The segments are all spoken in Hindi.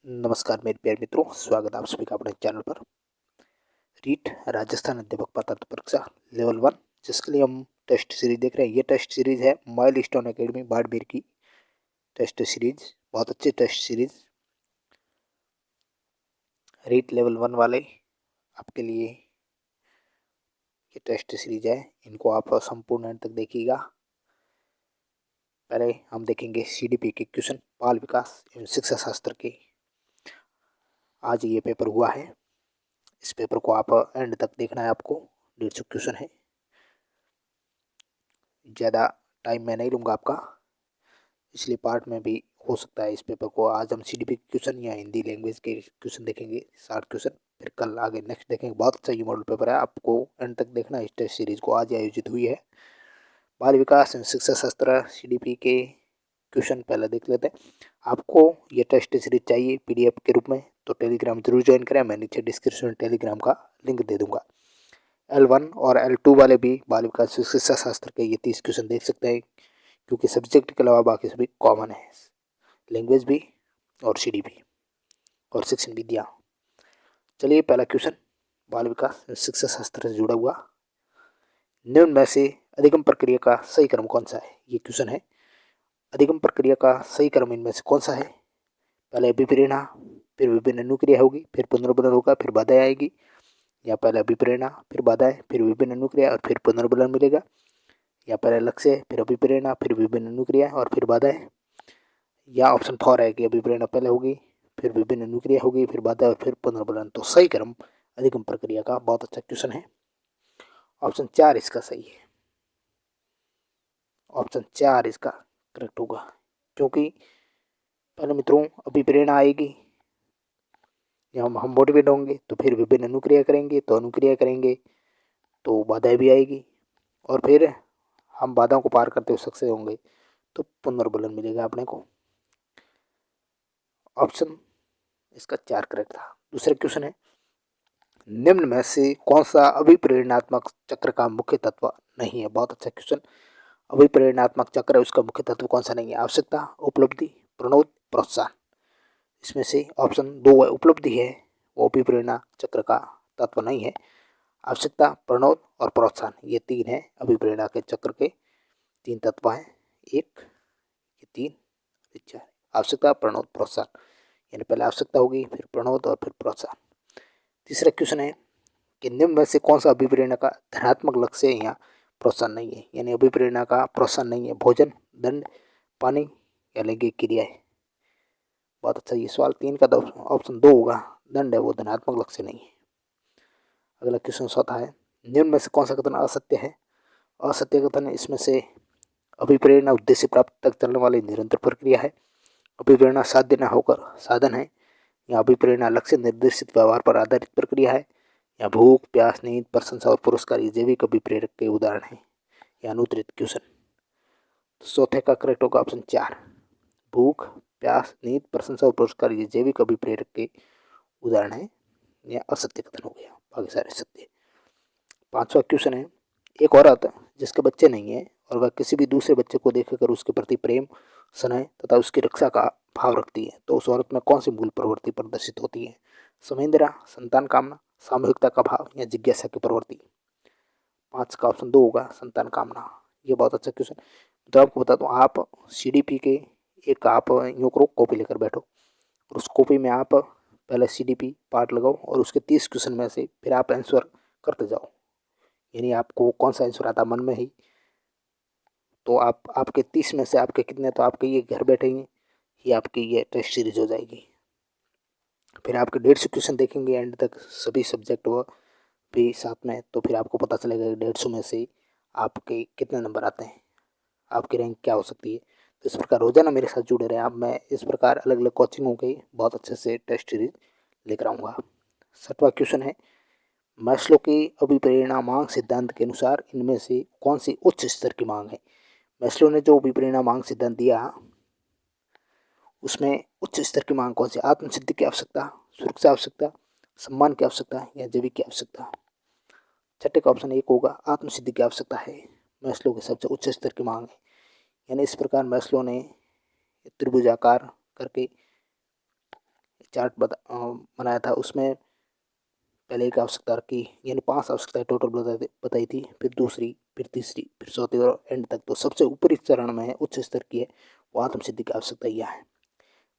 नमस्कार मेरे प्यारे मित्रों, स्वागत है आप सभी का अपने चैनल पर। रीट राजस्थान अध्यापक पात्रता परीक्षा लेवल 1 जिसके लिए हम टेस्ट सीरीज देख रहे हैं। ये टेस्ट सीरीज है माइल स्टोन अकेडमी बाड़मेर की टेस्ट सीरीज, बहुत अच्छी टेस्ट सीरीज। रीट लेवल 1 वाले आपके लिए ये टेस्ट सीरीज है, इनको आप संपूर्ण अंत तक देखिएगा। पहले हम देखेंगे CDP के क्वेश्चन, बाल विकास एवं शिक्षा शास्त्र के। आज ये पेपर हुआ है, इस पेपर को आप एंड तक देखना है आपको। 150 क्वेश्चन है, ज़्यादा टाइम मैं नहीं लूँगा आपका, इसलिए पार्ट में भी हो सकता है इस पेपर को। आज हम CDP क्वेश्चन या हिंदी लैंग्वेज के क्वेश्चन देखेंगे, 60 क्वेश्चन, फिर कल आगे नेक्स्ट देखेंगे। बहुत अच्छा ये मॉडल पेपर है, आपको एंड तक देखना है। इस टेस्ट सीरीज को आज आयोजित हुई है। बाल विकास एवं शिक्षा शास्त्र CDP के क्वेश्चन पहले देख लेते हैं। आपको ये टेस्ट सीरीज चाहिए PDF के रूप में तो टेलीग्राम जरूर ज्वाइन करें, मैं नीचे डिस्क्रिप्शन में टेलीग्राम का लिंक दे दूंगा। L1 और L2 वाले भी बाल विकास शिक्षा शास्त्र के ये 30 क्वेश्चन देख सकते हैं, क्योंकि सब्जेक्ट के अलावा बाकी सभी कॉमन है, लैंग्वेज भी और CDP और शिक्षण विद्या। चलिए पहला क्वेश्चन बाल विकास शिक्षा शास्त्र से जुड़ा हुआ। निम्न में से अधिगम प्रक्रिया का सही क्रम कौन सा है? ये क्वेश्चन है। अधिगम प्रक्रिया का सही क्रम इनमें से कौन सा है? पहले अभिप्रेरणा, फिर विभिन्न अनुक्रिया होगी, फिर पुनर्बलन होगा, फिर बाधा आएगी, या पहले अभिप्रेरणा फिर बाधा फिर विभिन्न अनुक्रिया और फिर पुनर्बलन मिलेगा, या पहले लक्ष्य फिर अभिप्रेरणा फिर विभिन्न अनुक्रिया और फिर बाधा है, या ऑप्शन 4 है कि अभिप्रेरणा पहले होगी, फिर विभिन्न अनुक्रिया होगी, फिर बाधा और फिर पुनर्बलन। तो सही क्रम अधिगम प्रक्रिया का। बहुत अच्छा क्वेश्चन है, ऑप्शन 4 इसका सही है। ऑप्शन 4 इसका करेक्ट होगा, क्योंकि पहले मित्रों अभिप्रेरणा आएगी, हम मोटिवेट होंगे तो फिर विभिन्न अनुक्रिया करेंगे, तो अनुक्रिया करेंगे तो बाधाएं भी आएगी, और फिर हम बाधाओं को पार करते हुए सक्सेस होंगे तो पुनर्बलन मिलेगा अपने को। ऑप्शन इसका 4 करेक्ट था। दूसरा क्वेश्चन है, निम्न में से कौन सा अभिप्रेरणात्मक चक्र का मुख्य तत्व नहीं है? बहुत अच्छा क्वेश्चन। अभिप्रेरणात्मक चक्र है, उसका मुख्य तत्व कौन सा नहीं है? आवश्यकता, उपलब्धि, प्रणोद, प्रोत्साहन। इसमें से ऑप्शन 2 है उपलब्धि है, वो अभिप्रेरणा चक्र का तत्व नहीं है। आवश्यकता, प्रणोद और प्रोत्साहन, ये 3 है अभिप्रेरणा के चक्र के 3 तत्व हैं। 1, 3, 4। आवश्यकता, प्रणोद, प्रोत्साहन, यानी पहले आवश्यकता होगी, फिर प्रणोद और फिर प्रोत्साहन। तीसरा क्वेश्चन है कि निम्न में से कौन सा अभिप्रेरणा का धनात्मक लक्ष्य या प्रोत्साहन नहीं है? यानी अभिप्रेरणा का प्रोत्साहन नहीं है। भोजन, दंड, पानी या लैंगिक क्रियाएं। बहुत अच्छा ये सवाल। 3 का ऑप्शन 2 होगा, दंड है वो धनात्मक लक्ष्य नहीं है। अगला क्वेश्चन चौथा है, निम्न में से कौन सा कथन असत्य है? असत्य कथन है इसमें से अभिप्रेरणा उद्देश्य प्राप्त तक चलने वाली निरंतर प्रक्रिया है, अभिप्रेरणा साध्य न होकर साधन है, या अभिप्रेरणा लक्ष्य निर्देशित व्यवहार पर आधारित प्रक्रिया है, या भूख, प्यास, नींद, प्रशंसा और पुरस्कार ये जैविक अभिप्रेरक के उदाहरण हैं, या अनुत्तरित क्वेश्चन। तो चौथे का करेक्ट होगा ऑप्शन 4, भूख, प्यास, नींद, प्रशंसा और पुरस्कार ये जैविक अभिप्रेरक के उदाहरण है, या असत्य कथन हो गया, बाकी सारे सत्य। 5वां क्वेश्चन है, एक औरत जिसके बच्चे नहीं है और वह किसी भी दूसरे बच्चे को देखकर उसके प्रति प्रेम, स्नेह तथा उसकी रक्षा का भाव रखती है, तो उस औरत में कौन सी मूल प्रवृत्ति प्रदर्शित होती है? समेंद्रा, संतान कामना, सामूहिकता का भाव या जिज्ञासा की प्रवृत्ति। 5 का ऑप्शन 2 होगा, संतान कामना। ये बहुत अच्छा क्वेश्चन। तो आपको बता दूं, आप CDP के एक आप यूँ करो, कॉपी लेकर बैठो और उस कॉपी में आप पहले CDP पार्ट लगाओ और उसके 30 क्वेश्चन में से फिर आप आंसर करते जाओ, यानी आपको कौन सा आंसर आता मन में ही, तो आप आपके 30 में से आपके कितने, तो आपके ये घर बैठे ही आपकी ये टेस्ट सीरीज हो जाएगी। फिर आपके 150 क्वेश्चन देखेंगे एंड तक, सभी सब्जेक्ट वो भी साथ में, तो फिर आपको पता चलेगा कि 150 में से आपके कितने नंबर आते हैं, आपकी रैंक क्या हो सकती है। तो इस प्रकार रोजाना मेरे साथ जुड़े रहें आप। मैं इस प्रकार अलग अलग कोचिंगों के बहुत अच्छे से टेस्ट सीरीज लेकर आऊँगा। 7वां क्वेश्चन है, मैस्लो के अभिप्रेरणा मांग सिद्धांत के अनुसार इनमें से कौन सी उच्च स्तर की मांग है? मैस्लो ने जो अभिप्रेरणा मांग सिद्धांत दिया उसमें उच्च स्तर की मांग कौन सी? आत्मसिद्धि की आवश्यकता, सुरक्षा आवश्यकता, सम्मान की आवश्यकता या जैविक की आवश्यकता। छठे का ऑप्शन 1 होगा, आत्मसिद्धि की आवश्यकता है मैस्लो की सबसे उच्च स्तर की मांग है। यानी इस प्रकार मैस्लो ने त्रिभुजाकार करके चार्ट बनाया था, उसमें पहले एक आवश्यकता रखी, यानी 5 आवश्यकताएं टोटल बताई थी, फिर दूसरी, फिर तीसरी, फिर चौथी और एंड तक। तो सबसे ऊपरी चरण में है, उच्च स्तर की है, वो आत्म सिद्धि की आवश्यकता यह है।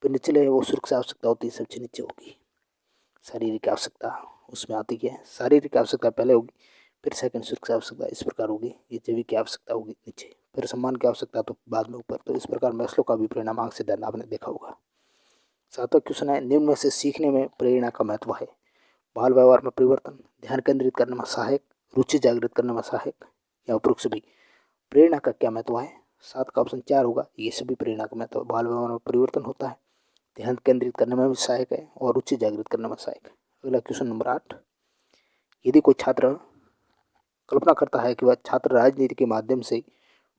फिर निचले वो सुरक्षा आवश्यकता होती है, सबसे नीचे होगी शारीरिक आवश्यकता, उसमें आती है शारीरिक आवश्यकता पहले होगी, फिर सेकंड सुरक्षा आवश्यकता इस प्रकार होगी, ये जैविक की आवश्यकता होगी नीचे, फिर सम्मान की आवश्यकता तो बाद में ऊपर। तो इस प्रकार मैस्लो का अभिप्रेरणात्मक सिद्धांत आपने देखा होगा। 7वां क्वेश्चन है, निम्न में से सीखने में प्रेरणा का महत्व है? बाल व्यवहार में परिवर्तन, ध्यान केंद्रित करने में सहायक, रुचि जागृत करने में सहायक, या उपरोक्त सभी। प्रेरणा का क्या महत्व है? 7 का ऑप्शन 4 होगा, ये सभी प्रेरणा का महत्व। बाल व्यवहार में परिवर्तन होता है, ध्यान केंद्रित करने में भी सहायक है, और रुचि जागृत करने में सहायक है। अगला क्वेश्चन नंबर 8, यदि कोई छात्र कल्पना करता है कि वह छात्र राजनीति के माध्यम से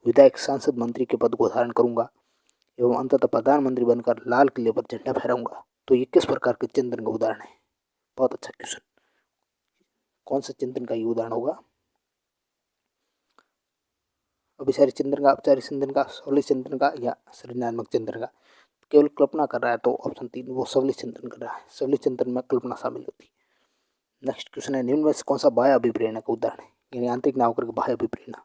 विधायक, सांसद, मंत्री के पद को धारण करूंगा एवं अंततः प्रधानमंत्री बनकर लाल किले पर झंडा फहराऊंगा, तो ये किस प्रकार के चिंतन का उदाहरण है? बहुत अच्छा क्वेश्चन। कौन सा चिंतन का ये उदाहरण होगा? अभिसारी चिंतन का, औपचारिक चिंतन का, सवली चिंतन का, या सृजनात्मक चिंतन का? केवल कल्पना कर रहा है तो ऑप्शन 3 वो सवली चिंतन कर रहा है, सवली चिंतन में कल्पना शामिल होती है। नेक्स्ट क्वेश्चन है, निम्न में से कौन सा बाह्य अभिप्रेरणा का उदाहरण है? यानी आंतरिक ना होकर बाह्य अभिप्रेरणा।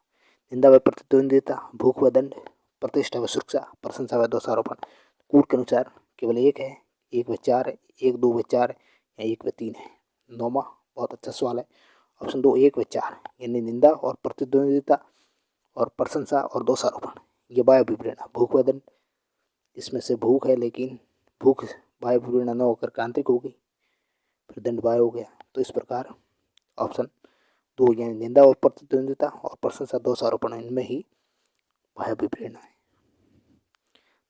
निंदा व प्रतिद्वंदिता, भूख व दंड, प्रतिष्ठा व सुरक्षा, प्रशंसा व दोषारोपण। कूट के अनुसार केवल एक है, 1 व 4 है, 1, 2 व 4 है, या 1 व 3 है? 9वां बहुत अच्छा सवाल है, ऑप्शन 2 1 व 4, यानी निंदा और प्रतिद्वंदिता और प्रशंसा और दोषारोपण, ये बाह्य अभिप्रेरणा। भूख व दंड, इसमें से भूख है, लेकिन भूख बाह्य अभिप्रेरणा न होकर आंतरिक होगी, फिर दंड बाह्य हो गया। तो इस प्रकार ऑप्शन 2 यानी निंदा और प्रतिद्वंदिता और प्रशंसा दोषारोपण, इनमें ही बाह्य अभिप्रेरणा है।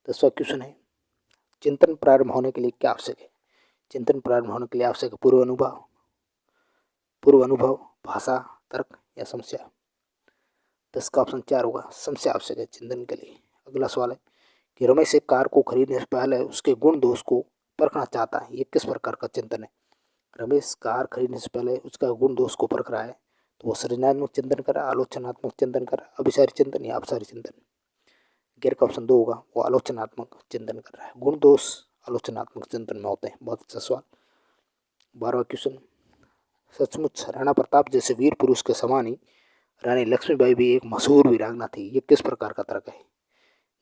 10वां क्वेश्चन है, चिंतन प्रारंभ होने के लिए क्या आवश्यक है? चिंतन प्रारंभ होने के लिए आवश्यक है पूर्व अनुभव, भाषा, तर्क, या समस्या? 10 का ऑप्शन 4 होगा, समस्या आवश्यक है चिंतन के लिए। अगला सवाल है कि रमेश एक कार को खरीदने से पहले उसके गुण दोष को परखना चाहता है, ये किस प्रकार का चिंतन है? रमेश कार खरीदने से पहले उसका गुण दोष को परख रहा है, तो वो सृजनात्मक चिंतन कर रहा है, आलोचनात्मक चिंतन कर रहा है, अभिसारी चिंतन या अपसारी चिंतन? गैर का ऑप्शन 2 होगा, वो आलोचनात्मक चिंतन कर रहा है। गुण दोष आलोचनात्मक चिंतन में होते हैं। बहुत अच्छा सवाल। 12वां क्वेश्चन, सचमुच राणा प्रताप जैसे वीर पुरुष के समान ही रानी लक्ष्मीबाई भी एक मशहूर वीरांगना थी, ये किस प्रकार का तर्क है?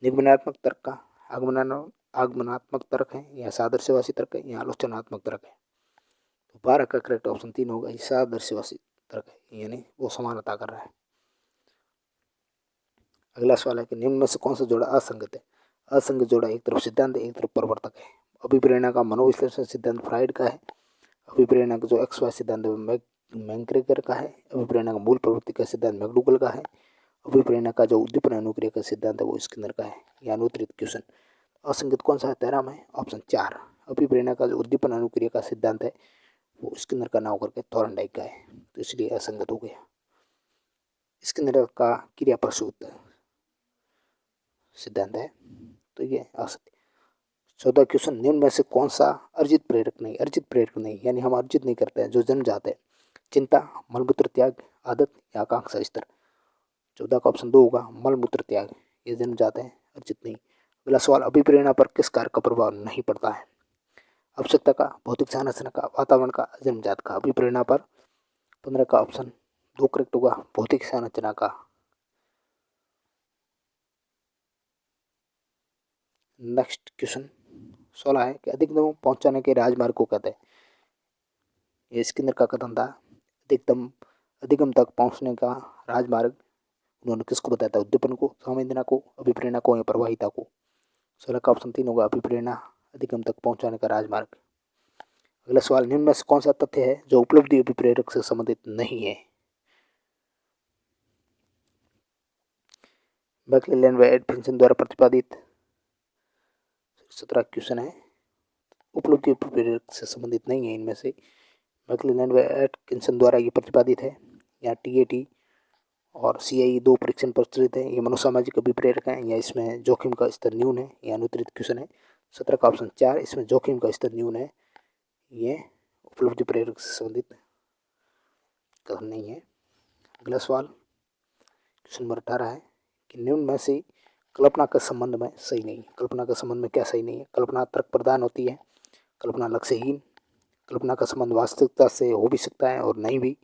निगमनात्मक तर्क का, आगमनात्मक तर्क है, या सादृश्यवासी तर्क है, या आलोचनात्मक तर्क है? तो 12 का करेक्ट ऑप्शन 3 होगा, ये सादृश्यवासी तर्क है, यानी वो समानता कर रहा है। अगला सवाल है कि निम्न में से कौन सा जोड़ा असंगत है? असंगत जोड़ा एक तरफ सिद्धांत एक तरफ प्रवर्तक है। अभिप्रेरणा का मनोविश्लेषण सिद्धांत फ्राइड का है, अभिप्रेरणा का जो एक्स वाई सिद्धांत मैंक्रेगर का है, अभिप्रेरणा का मूल प्रवृत्ति का सिद्धांत मैकडूगल का है, अभिप्रेरणा का जो उद्दीपन अनुक्रिया का सिद्धांत है वो स्किनर का है। या अनुत्तरित क्वेश्चन, असंगत कौन सा है? 13 में ऑप्शन 4, अभिप्रेरणा का जो उद्दीपन अनुक्रिया का सिद्धांत है वो स्किनर का ना होकर के थॉर्नडाइक का है, तो इसलिए असंगत हो गया। स्किनर का क्रिया प्रसूत सिद्धांत है, तो ये असत्य। 14 क्वेश्चन, निम्न में से कौन सा अर्जित प्रेरक नहीं? अर्जित प्रेरक नहीं यानी हम अर्जित नहीं करते हैं, जो जन्म जाते हैं। चिंता, मलमूत्र त्याग, आदत, या आकांक्षा स्तर? 14 का ऑप्शन 2 होगा, मलमूत्र त्याग, ये जन्म जाते हैं, अर्जित नहीं। अगला सवाल, अभिप्रेरणा पर किस कार्य का प्रभाव नहीं पड़ता है? आवश्यकता का, भौतिक संरचना का, वातावरण का, जन्मजात का? अभिप्रेरणा पर 15 का ऑप्शन 2 करेक्ट होगा, भौतिक संरचना का। नेक्स्ट क्वेश्चन 16 है कि अधिकतम पहुंचाने के राजमार्ग को कहते हैं। ये स्किनर का कथन था, अधिकतम तक पहुंचने का राजमार्ग उन्होंने किसको बताया था? उद्दीपन को, संवेदना को, अभिप्रेरणा को, या प्रवाहिता को? 16 का ऑप्शन 3 होगा, अभिप्रेरणा अधिकतम तक पहुंचाने का राजमार्ग। अगला सवाल, निम्न में से कौन सा तथ्य है जो उपलब्धि अभिप्रेरक से संबंधित नहीं है? मैक्लेलैंड व एटकिंसन द्वारा प्रतिपादित। 17 क्वेश्चन है, उपलब्धि अभिप्रेरक से संबंधित नहीं है इनमें से। मैक्लेलैंड व एटकिंसन द्वारा ये प्रतिपादित है, या टीएटी और सीआई 2 परीक्षण प्रचलित है, ये मनोसामाजिक अभिप्रेरक हैं, या इसमें जोखिम का स्तर न्यून है? या अनुत्तरित क्वेश्चन है। 17 का ऑप्शन 4, इसमें जोखिम का स्तर न्यून है, ये उपलब्धि प्रेरक से संबंधित कथन नहीं है। अगला सवाल क्वेश्चन नंबर 18 है कि निम्न में से कल्पना के संबंध में सही नहीं है। कल्पना के संबंध में क्या सही नहीं है? कल्पना तर्क प्रधान होती है, कल्पना लक्ष्यहीन, कल्पना का संबंध वास्तविकता से हो भी सकता है और नहीं भी,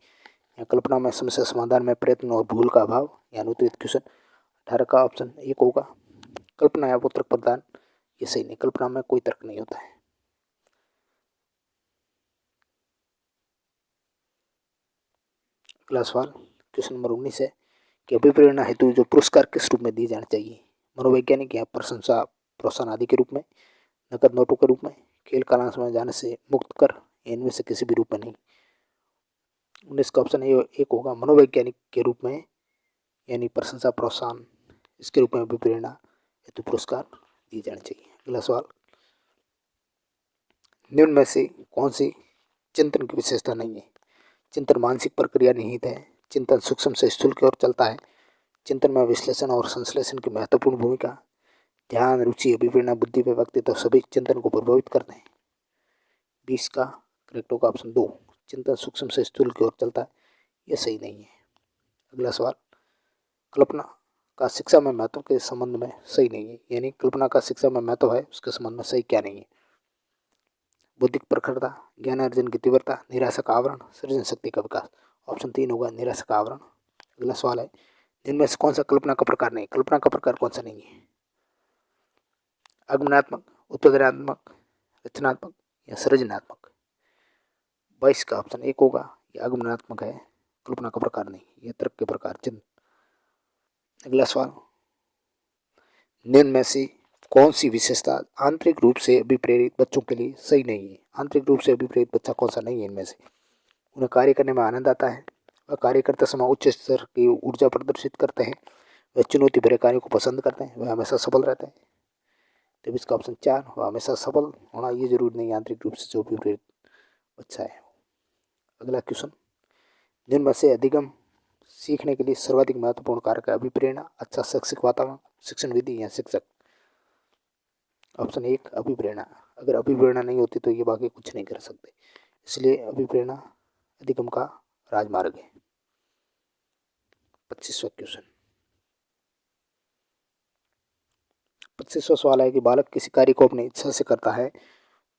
या कल्पना में समस्या समाधान में प्रयत्न और भूल का अभाव, या अनुत्तरित क्वेश्चन। 18 का ऑप्शन एक होगा, कल्पना या वो तर्क प्रदान, ये सही नहीं, कल्पना में कोई तर्क नहीं होता है। अगला सवाल क्वेश्चन नंबर 19 है कि अभिप्रेरणा हेतु जो पुरस्कार किस रूप में दिए जाने चाहिए? मनोवैज्ञानिक या प्रशंसा प्रोत्साहन आदि के रूप में, नकद नोटों के रूप में, खेल कालांश में जाने से मुक्त कर, इनमें से किसी भी रूप में नहीं। 19 का ऑप्शन एक होगा, मनोवैज्ञानिक के रूप में यानी प्रशंसा प्रोत्साहन, इसके रूप में अभिप्रेरणा हेतु पुरस्कार दिए जाने चाहिए। अगला सवाल, निम्न में से कौन सी चिंतन की विशेषता नहीं है? चिंतन मानसिक प्रक्रिया निहित है, चिंतन सूक्ष्म से स्थूल की ओर चलता है, चिंतन में विश्लेषण और संश्लेषण की महत्वपूर्ण भूमिका, ध्यान, रुचि, अभिप्रेरणा, बुद्धि व व्यक्तित्व सभी चिंतन को प्रभावित करते हैं। 20 का करेक्ट होगा ऑप्शन 2, चिंतन सूक्ष्म से स्थूल की ओर चलता है, यह सही नहीं है। अगला सवाल, कल्पना का शिक्षा में महत्व के संबंध में सही नहीं है, यानी कल्पना का शिक्षा में महत्व है उसके संबंध में सही क्या नहीं है? बौद्धिक प्रखरता, ज्ञान अर्जन की तीव्रता, निराशा का आवरण, सृजन शक्ति का विकास। ऑप्शन 3 होगा निराशा का आवरण। अगला सवाल है, जिनमें से कौन सा कल्पना का प्रकार नहीं? कल्पना का प्रकार कौन सा नहीं है? आगमनात्मक, उत्पादनात्मक, रचनात्मक या सृजनात्मक। 22 का ऑप्शन एक होगा, यह आगमनात्मक है, कल्पना का प्रकार नहीं, यह तर्क के प्रकार चिन्ह। अगला सवाल, निम्न में से कौन सी विशेषता आंतरिक रूप से अभिप्रेरित बच्चों के लिए सही नहीं है? आंतरिक रूप से अभिप्रेरित बच्चा कौन सा नहीं है इनमें से? उन्हें कार्य करने में आनंद आता है, वह कार्य करते समय उच्च स्तर की ऊर्जा प्रदर्शित करते हैं, वह चुनौती भरे कार्य को पसंद करते हैं, वह हमेशा सफल रहते हैं। तो इसका ऑप्शन 4, वह हमेशा सफल होना ये जरूरी नहीं, आंतरिक रूप से जो अभिप्रेरित बच्चा है। अगला क्वेश्चन, जिनमें में से अधिगम सीखने के लिए सर्वाधिक महत्वपूर्ण कारक है? अभिप्रेरणा, अच्छा शैक्षिक वातावरण, शिक्षण विधि या शिक्षक। ऑप्शन एक अभिप्रेरणा, अगर अभिप्रेरणा नहीं होती तो ये बाकी कुछ नहीं कर सकते, इसलिए अभिप्रेरणा अधिगम का राजमार्ग है। 25वां क्वेश्चन, 25वां सवाल है कि बालक किसी कार्य को अपनी इच्छा से करता है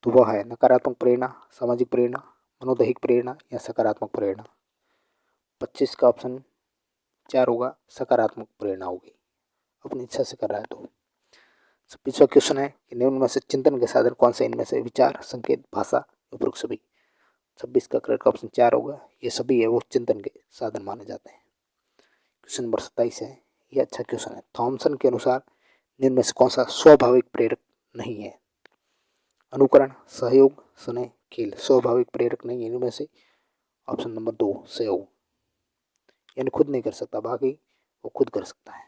तो वह है नकारात्मक प्रेरणा, सामाजिक प्रेरणा, मनोदैहिक प्रेरणा या सकारात्मक प्रेरणा। 25 का ऑप्शन 4 होगा, सकारात्मक प्रेरणा होगी, अपनी इच्छा से कर रहा है तो। 26वां क्वेश्चन है कि निम्न में से चिंतन के साधन कौन से इनमें से? विचार, संकेत, भाषा, उपरोक्त सभी। 26 का करेक्ट ऑप्शन 4 होगा, ये सभी है वो चिंतन के साधन माने जाते हैं। क्वेश्चन नंबर 27 है, ये अच्छा क्वेश्चन है। थॉमसन के अनुसार निम्न में से कौन सा स्वाभाविक प्रेरक नहीं है? अनुकरण, सहयोग, स्नेह, खेल। स्वाभाविक प्रेरक नहीं है इनमें से ऑप्शन नंबर 2 सहयोग, यानी खुद नहीं कर सकता, बाकी वो खुद कर सकता है।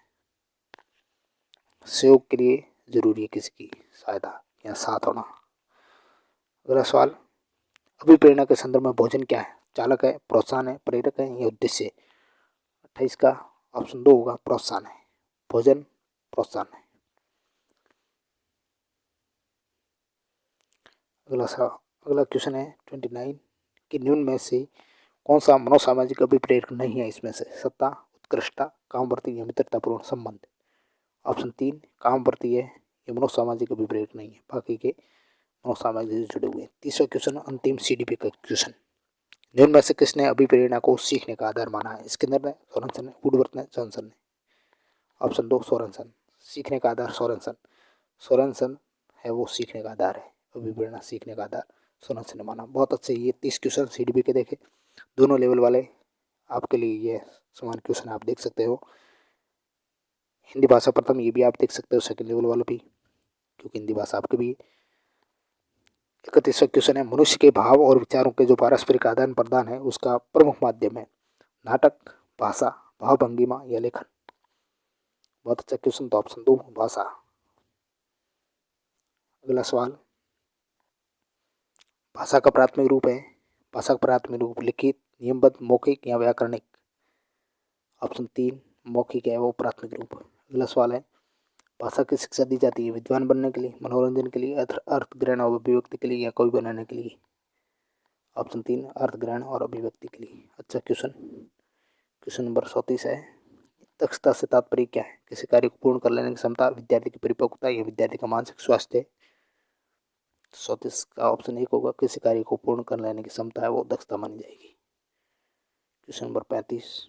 सहयोग के लिए जरूरी है किसी की सहायता या साथ होना। अगला सवाल, अभिप्रेरणा के संदर्भ में भोजन क्या है? चालक है, प्रोत्साहन है, प्रेरक है या उद्देश्य है? 28 का ऑप्शन 2 होगा, प्रोत्साहन है, भोजन प्रोत्साहन है। अगला क्वेश्चन है 29 कि निम्न में से कौन सा मनोसामाजिक अभिप्रेरक नहीं है इसमें से? सत्ता, उत्कृष्टता, कामवर्ती या मित्रतापूर्ण संबंध। ऑप्शन 3 कामवर्ती है, ये मनोसामाजिक अभिप्रेरक नहीं है, बाकी के मनोसामाजिक से जुड़े हुए हैं। 30वां क्वेश्चन अंतिम CDP का क्वेश्चन, निम्न में से किसने अभिप्रेरणा को सीखने का आधार माना है? स्किनर ने, सोरेनसन ने, वुडवर्थ ने, जॉनसन ने। ऑप्शन 2 सोरेनसन, सीखने का आधार सोरेनसन, सोरेनसन है वो सीखने का आधार है, अभिप्रेरणा सीखने का आधार सोरेनसन ने माना। बहुत अच्छे ये 30 क्वेश्चन CDP के देखे, दोनों लेवल वाले आपके लिए ये समान क्वेश्चन आप देख सकते हो। हिंदी भाषा प्रथम ये भी आप देख सकते हो, सेकंड लेवल वाला भी, क्योंकि हिंदी भाषा आपके भी। 31वां क्वेश्चन है, मनुष्य के भाव और विचारों के जो पारस्परिक आदान प्रदान है उसका प्रमुख माध्यम है? नाटक, भाषा, भाव भंगिमा या लेखन। बहुत अच्छा क्वेश्चन, तो ऑप्शन 2 भाषा। अगला सवाल, भाषा का प्राथमिक रूप है, भाषा का प्राथमिक रूप लिखित, नियमबद्ध, मौखिक या व्याकरणिक। ऑप्शन 3 मौखिक है वो प्राथमिक रूप। अगला सवाल है, भाषा की शिक्षा दी जाती है विद्वान बनने के लिए, मनोरंजन के लिए, अर्थ ग्रहण और अभिव्यक्ति के लिए या कवि बनाने के लिए। ऑप्शन 3 अर्थ ग्रहण और अभिव्यक्ति के लिए। अच्छा क्वेश्चन। क्वेश्चन नंबर 34 है, दक्षता से तात्पर्य क्या है? किसी कार्य को पूर्ण कर लेने की क्षमता, विद्यार्थी की परिपक्वता या विद्यार्थी का मानसिक स्वास्थ्य। 34 का ऑप्शन 1 होगा, किसी कार्य को पूर्ण कर लेने की क्षमता है वो दक्षता मानी जाएगी। क्वेश्चन नंबर 35,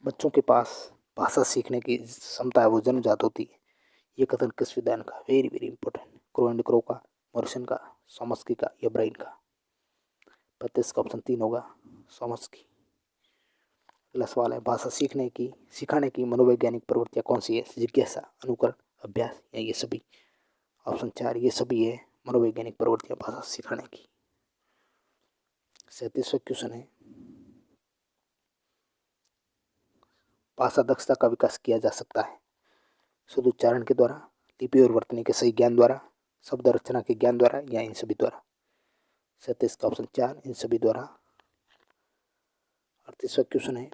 बच्चों के पास भाषा सीखने की क्षमता है वो जन्मजात होती है, ये कथन किस विद्वान का? Very very important. Crow and crow का, मॉरिसन का, सोमस्की का या ब्राइन का? 35 का ऑप्शन 3 होगा, सोमस्की। अगला सवाल है, भाषा सिखाने की मनोवैज्ञानिक प्रवृत्तियां कौन सी है? जिज्ञासा, अनुकरण, अभ्यास या ये सभी? ऑप्शन 4 ये सभी है मनोवैज्ञानिक प्रवृत्तियां भाषा सिखाने की। 37वां क्वेश्चन है, भाषा दक्षता का विकास किया जा सकता है शुद्ध उच्चारण के द्वारा, लिपि और वर्तनी के सही ज्ञान द्वारा, शब्द रचना के ज्ञान द्वारा या इन सभी द्वारा? 37 का ऑप्शन 4 इन सभी द्वारा। 38वां क्वेश्चन है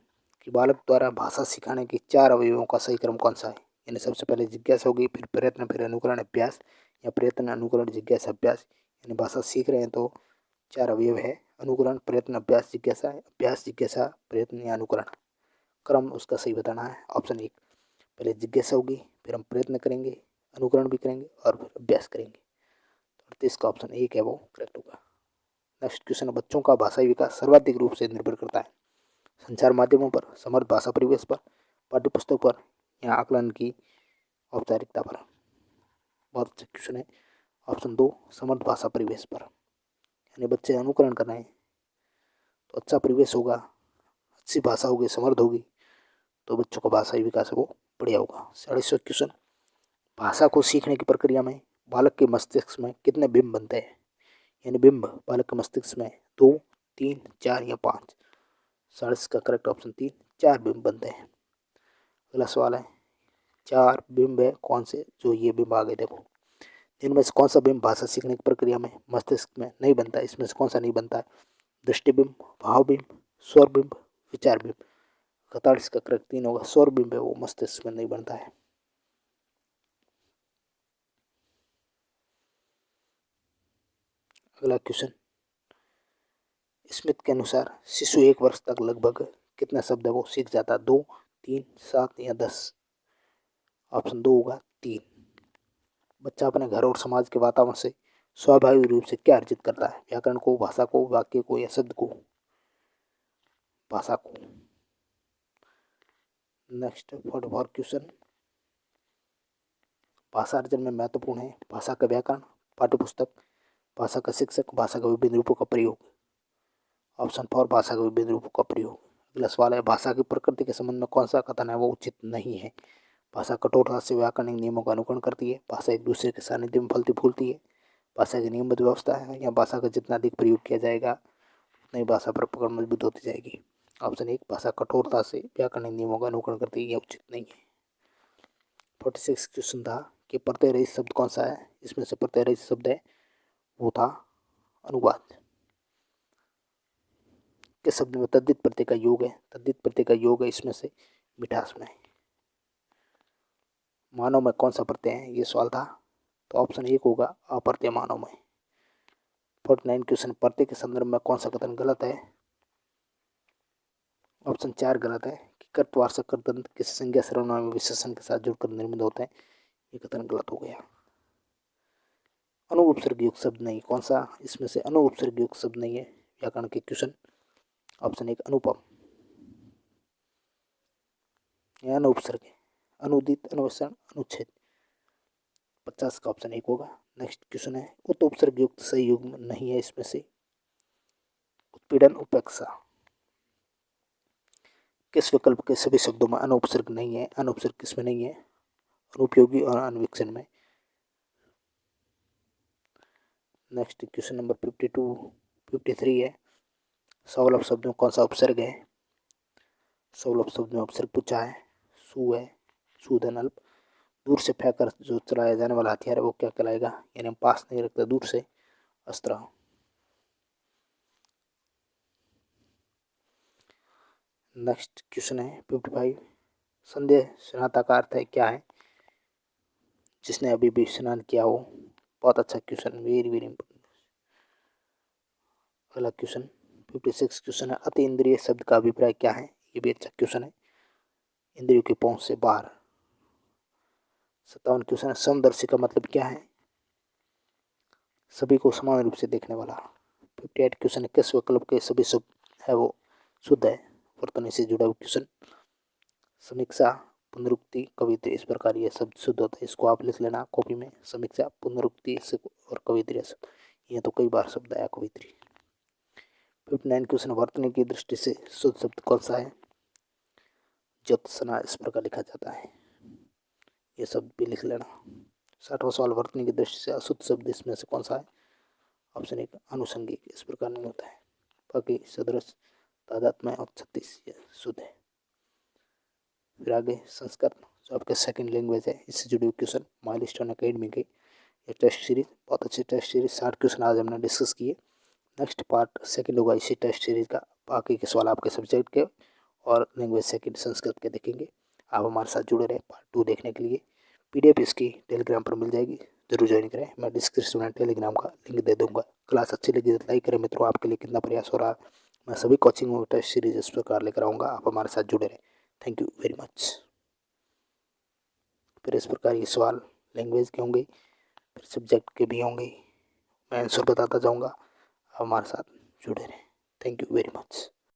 कि बालक द्वारा भाषा सिखाने के 4 अवयवों का सही क्रम कौन सा है? यानी सबसे पहले जिज्ञासा होगी, फिर प्रयत्न, फिर अनुकरण, अभ्यास, या प्रयत्न, अनुकरण, जिज्ञासा, अभ्यास। यानी भाषा सीख रहे हैं तो 4 अवयव है, अनुकरण, प्रयत्न, अभ्यास, जिज्ञासा, अभ्यास, जिज्ञासा, प्रयत्न या अनुकरण। क्रम उसका सही बताना है। ऑप्शन 1, पहले जिज्ञासा होगी, फिर हम प्रयत्न करेंगे, अनुकरण भी करेंगे और फिर अभ्यास करेंगे। 38 का ऑप्शन 1 है वो करेक्ट होगा। नेक्स्ट क्वेश्चन, बच्चों का भाषाई विकास सर्वाधिक रूप से निर्भर करता है संचार माध्यमों पर, समर्थ भाषा परिवेश पर, पाठ्यपुस्तक पर या आकलन की औपचारिकता पर? बहुत अच्छा क्वेश्चन है। ऑप्शन 2 समर्थ भाषा परिवेश पर। यानी बच्चे अनुकरण कर रहे हैं तो अच्छा परिवेश होगा, अच्छी भाषा होगी, समर्थ होगी तो बच्चों का भाषाई विकास है वो बढ़िया होगा। 40वां क्वेश्चन, भाषा को सीखने की प्रक्रिया में बालक के मस्तिष्क में कितने बिंब बनते हैं? यानी बिंब बालक के मस्तिष्क में 2, 3, 4 या 5? 40 का करेक्ट ऑप्शन 3, 4 बिंब बनते हैं। अगला सवाल है, 4 बिंब है कौन से? जो ये बिंब आगे देखो, इनमें से कौन सा बिंब भाषा सीखने की प्रक्रिया में मस्तिष्क में नहीं बनता है? इसमें से कौन सा नहीं बनता है? दृष्टिबिंब, भाव बिंब, स्वर बिंब, विचार बिंब? 41 का करेक्ट 3 होगा, स्वर बिंब है वो मस्तिष्क में नहीं बनता है। अगला क्वेश्चन, स्मिथ के अनुसार शिशु 1 वर्ष तक लगभग कितने शब्द है वो सीख जाता है? 2, 3, 7 या 10? ऑप्शन 2 होगा 3। बच्चा अपने घर और समाज के वातावरण से स्वाभाविक रूप से क्या अर्जित करता है? व्याकरण को, भाषा को, वाक्य को या शब्द को? भाषा को। नेक्स्ट 44 क्वेश्चन, भाषा अर्जन में महत्वपूर्ण है भाषा का व्याकरण, पाठ्यपुस्तक, भाषा का शिक्षक, भाषा का विभिन्न रूपों का प्रयोग? ऑप्शन 4 भाषा के विभिन्न रूपों का प्रयोग। अगला सवाल है, भाषा की प्रकृति के संबंध में कौन सा कथन है वो उचित नहीं है? भाषा कठोरता से व्याकरणिक नियमों का अनुकरण करती है, भाषा एक दूसरे के सानिध्य में फलती फूलती है, भाषा की नियमित व्यवस्था है, या भाषा का जितना अधिक प्रयोग किया जाएगा उतनी ही भाषा पर पकड़ मजबूत होती जाएगी? ऑप्शन 1 भाषा कठोरता से व्याकरणिक नियमों का अनुकरण करती है, यह उचित नहीं है। 46 क्वेश्चन था कि प्रत्यय रहित शब्द कौन सा है? इसमें से प्रत्यय रहित शब्द है वो था अनुवाद। किस शब्द में तद्धित प्रत्यय का योग है? तद्धित प्रत्यय का योग है इसमें से मिठास में। मानव में कौन सा प्रत्यय है ये सवाल था, तो ऑप्शन 1 होगा अप्रत्यय मानव में। 49 क्वेश्चन, प्रत्यय के संदर्भ में कौन सा कथन गलत है? ऑप्शन 4 गलत है कि कर्तवाचक कर्तन किसी संज्ञा सर्वनाम में विशेषण के साथ जुड़कर निर्मित होते हैं, ये कथन गलत हो गया। अनुपसर्ग युक्त शब्द नहीं, कौन सा? इसमें से अनुपसर्ग युक्त शब्द नहीं है व्याकरण के क्वेश्चन। ऑप्शन 1 अनुपम या अनुपसर्ग है, अनुदित, अनुवसन, अनुच्छेद। 50 का ऑप्शन 1 होगा। नेक्स्ट क्वेश्चन है, उपसर्ग युक्त सही युग्म नहीं है इसमें से उत्पीड़न, उपेक्षा। किस विकल्प के सभी शब्दों में अनुपसर्ग नहीं है? अनुपसर्ग किसमें नहीं है? अनुपयोगी और अनुवीक्षण में। नेक्स्ट क्वेश्चन नंबर 52 53 है, सौलभ शब्द में कौन सा उपसर्ग है? सौलभ शब्द में उपसर्ग पूछा है, सु है, सूधन अल्प। दूर से फेंक कर जो चलाया जाने वाला हथियार है वो क्या कहलाएगा? यानी हम पास नहीं रखते, दूर से अस्त्र। नेक्स्ट क्वेश्चन है 55, संदेह स्नाता का अर्थ है क्या है? जिसने अभी भी स्नान किया हो। बहुत अच्छा क्वेश्चन, वेरी वेरी इंपॉर्टेंट। अगला क्वेश्चन 56 क्वेश्चन है, अति इंद्रिय शब्द का अभिप्राय क्या है? ये भी अच्छा क्वेश्चन है, इंद्रियों की पहुंच से बाहर। 57 क्वेश्चन है, समदर्शी का मतलब क्या है? सभी को समान रूप से देखने वाला। 58 क्वेश्चन है, किस विकल्प के सभी शब्द है वो शुद्ध है? वर्तनी से जुड़ा हुआ क्वेश्चन। समीक्षा, पुनरुक्ति, कवित्री, इस प्रकार ये शब्द शुद्ध होता है, इसको आप लिख लेना कॉपी में। समीक्षा, पुनरुक्ति और कवित्री शब्द, ये तो कई बार शब्द आया कवित्री। 59 क्वेश्चन, वर्तनी की दृष्टि से शुद्ध शब्द कौन सा है? ज्योत्सना, इस प्रकार लिखा जाता है, ये शब्द भी लिख लेना। 60वां सवाल, वर्तनी की दृष्टि से अशुद्ध शब्द इसमें से कौन सा है? ऑप्शन 1 अनुसंगिक, इस प्रकार नहीं होता है। बाकी सदृश, तादात्म्य और 36 ये शुद्ध है। फिर आगे संस्कृत, जो आपका सेकंड लैंग्वेज है, इससे जुड़े हुए क्वेश्चन माइलस्टोन एकेडमी के ये टेस्ट सीरीज, बहुत अच्छी टेस्ट सीरीज, 60 क्वेश्चन आज हमने डिस्कस किए। नेक्स्ट पार्ट सेकंड होगा इसी टेस्ट सीरीज का, बाकी के सवाल आपके सब्जेक्ट के और लैंग्वेज सेकंड संस्कृत के देखेंगे। आप हमारे साथ जुड़े रहे पार्ट 2 देखने के लिए। PDF इसकी टेलीग्राम पर मिल जाएगी, जरूर ज्वाइन करें, मैं डिस्क्रिप्शन में टेलीग्राम का लिंक दे दूंगा। क्लास अच्छी लगी तो लाइक करें मित्रों, आपके लिए कितना प्रयास हो रहा है, मैं सभी कोचिंग और टेस्ट सीरीज इस प्रकार लेकर आऊँगा, आप हमारे साथ जुड़े रहें। Thank you very much. फिर इस प्रकार ये सवाल लैंग्वेज के होंगे, फिर सब्जेक्ट के भी होंगे, मैं आंसर बताता जाऊँगा, आप हमारे साथ जुड़े रहें। Thank you very much.